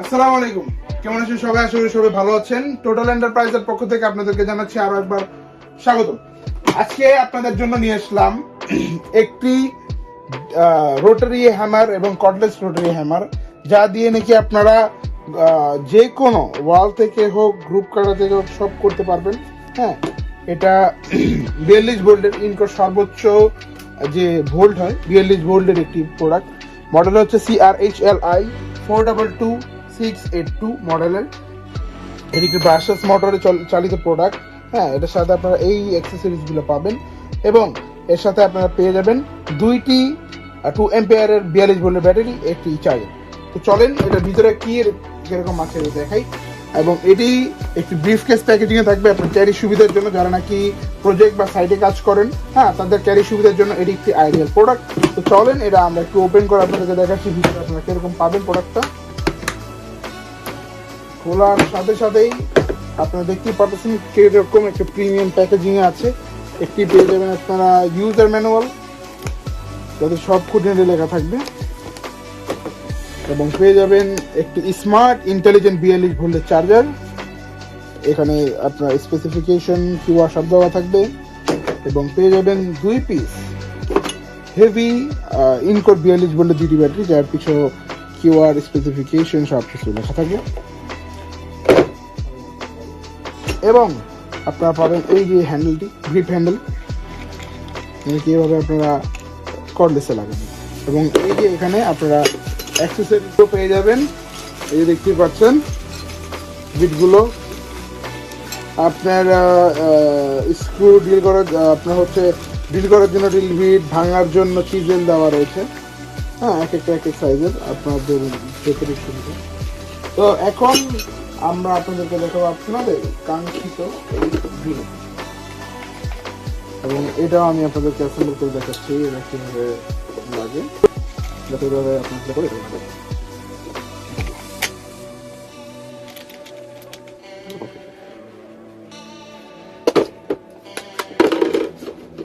আসসালামু আলাইকুম, কেমন আছেন সবাই? আশা করি সবাই ভালো আছেন। টোটাল এন্টারপ্রাইজের পক্ষ থেকে আপনাদেরকে জানাচ্ছি আরো একবার স্বাগত। আজকে আপনাদের জন্য নিয়ে আসলাম একটি রোটারি হ্যামার এবং কর্ডলেস রোটারি হ্যামার, যা দিয়ে নাকি আপনারা যে কোনো ওয়াল থেকে হোক, গ্রুপ কাটা থেকে হোক, সব করতে পারবেন। হ্যাঁ, এটা 42 ভোল্টের ইনকোর সর্বোচ্চ যে ভোল্ট হয় 42 ভোল্টের একটি প্রোডাক্ট। মডেল হচ্ছে CRHLI 422682 মডেলের। এটি একটি ব্রাশলেস মোটরে চালিত প্রোডাক্ট। হ্যাঁ, এটার সাথে আপনারা এই অ্যাক্সেসরিজ গুলো পাবেন এবং এর সাথে আপনারা পেয়ে যাবেন দুইটি 2 অ্যাম্পিয়ারের 42 ভোল্টের ব্যাটারি, একটি চার্জার। তো চলেন এটার ভিতরে কি কিরকম আছে দেখাই। এবং এটি একটি ব্রিফকেস প্যাকেজিং এ থাকবে আপনার ক্যারি সুবিধার জন্য, যারা নাকি প্রজেক্ট বা সাইটে কাজ করেন, হ্যাঁ, তাদের ক্যারি সুবিধার জন্য এটি একটি আইডিয়াল প্রোডাক্ট। তো চলেন এটা আমরা একটু ওপেন করে আপনাদেরকে দেখাচ্ছি ভিতরে আপনারা কিরকম পাবেন প্রোডাক্টটা। খোলার সাথে সাথেই আপনারা দেখতেই পাচ্ছেন কিরকম একটা প্রিমিয়াম প্যাকেজিং এ আছে। একটি পেয়ে যাবেন আপনারা ইউজার ম্যানুয়াল, যাতে সব খুঁটিনাটি লেখা থাকবে, এবং পেয়ে যাবেন একটি স্মার্ট ইন্টেলিজেন্ট 42 ভোল্টের চার্জার। এখানে আপনার স্পেসিফিকেশন কিউআর সব দেওয়া থাকবে, এবং পেয়ে যাবেন 2 পিস হেভি ইনকোর 42 ভোল্টের দুটি ব্যাটারি, যার পিছনে কিউআর স্পেসিফিকেশন সব কিছু লেখা থাকবে। এবং আপনারা পাবেন এই যে হ্যান্ডেলটি, গ্রিপ হ্যান্ডেল, এইভাবে আপনারা কর্ডলেসে লাগাবেন। এবং এই যে এখানে আপনারা অ্যাক্সেসরিজও পেয়ে যাবেন। এই যে দেখতে পাচ্ছেন বিটগুলো, আপনার স্ক্রু ডিল করার, আপনার হচ্ছে ডিল করার জন্য ডিল বিট, ভাঙার জন্য চিজেল দেওয়া রয়েছে। হ্যাঁ, এক এক সাইজের আপনাদের ভেতরে সুবিধা। তো এখন আমরা আপনাদেরকে দেখাবো আপনাদের কাঙ্ক্ষিত এই ডিল, এবং এটাও আমি আপনাদেরকে অ্যাসেম্বল করে দেখাচ্ছি এটা কিভাবে লাগে, যাতে আপনাদের করে দেখাবো।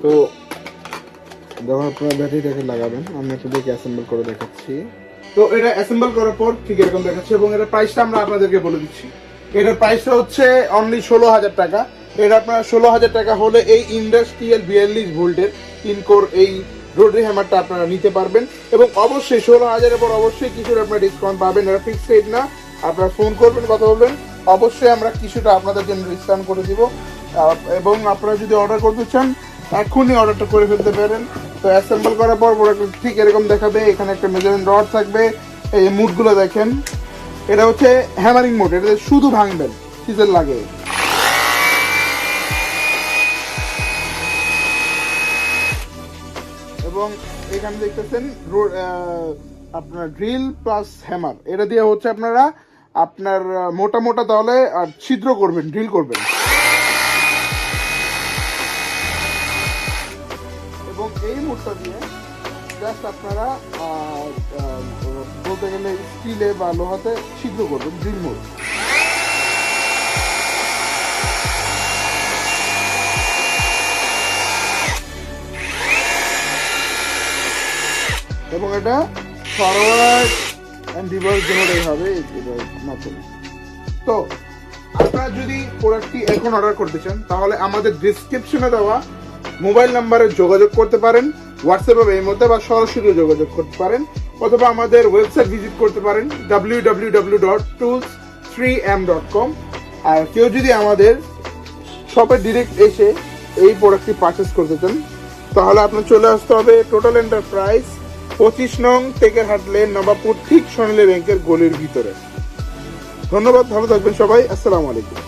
তো যখন আপনারা ব্যাটারিটাকে লাগাবেন, আমি আপনাদেরকে অ্যাসেম্বল করে দেখাচ্ছি। তো এটা অ্যাসেম্বল করার পর ঠিক এরকম দেখাচ্ছে, এবং এটার প্রাইসটা আমরা আপনাদেরকে বলে দিচ্ছি। এটার প্রাইসটা হচ্ছে অনলি 16,000 টাকা। এটা আপনারা 16,000 টাকা হলে এই ইন্ডাস্ট্রিয়াল 42 ভোল্টের ইনকোর এই রোটারি হ্যামারটা আপনারা নিতে পারবেন। এবং অবশ্যই 16,000-এর পর অবশ্যই কিছুটা আপনারা ডিসকাউন্ট পাবেন। এটা ফিক্সড রেট না, আপনারা ফোন করবেন, কথা বলবেন, অবশ্যই আমরা কিছুটা আপনাদের জন্য ডিসকাউন্ট করে দিব। এবং আপনারা যদি অর্ডার করতে চান এখনই অর্ডারটা করে ফেলতে পারেন। তো অ্যাসেম্বল করার পর প্রোডাক্ট ঠিক এরকম দেখাবে। এখানে একটা মেজারমেন্ট রড থাকবে, এই মুডগুলো দেখেন, এটা হচ্ছে হ্যামারিং মোড, এটা শুধু ভাঙবেন, সিজন লাগে। এবং এখানে দেখতেছেন আপনার ড্রিল প্লাস হ্যামার, এটা দিয়ে হচ্ছে আপনারা আপনার মোটা মোটা তাহলে আর ছিদ্র করবেন, ড্রিল করবেন। এবং এই মোটটা দিয়ে জাস্ট আপনারা বলতে গেলে স্টিলে বা লোহাতে ছিদ্র করবেন, ড্রিল মোড। এবং এটা ফরওয়ার্ড অ্যান্ড রিভার্স দুটোই হবে মাত্র। তো আপনারা যদি প্রোডাক্টটি এখন অর্ডার করতে চান, তাহলে আমাদের ডেসক্রিপশনে দেওয়া মোবাইল নাম্বারে যোগাযোগ করতে পারেন, হোয়াটসঅ্যাপে এই মধ্যে, বা সরাসরি যোগাযোগ করতে পারেন, অথবা আমাদের ওয়েবসাইট ভিজিট করতে পারেন www.tools3m.com। আর কেউ যদি আমাদের শপে ডিরেক্ট এসে এই প্রোডাক্টটি পারচেস করতে চান, তাহলে আপনার চলে আসতে হবে টোটাল এন্টারপ্রাইজ 25 নং টেকেরহাট লেন, নবাবপুর, ঠিক সোনালী ব্যাংকের গলির ভিতরে। ধন্যবাদ, ভালো থাকবেন সবাই, আসসালামু আলাইকুম।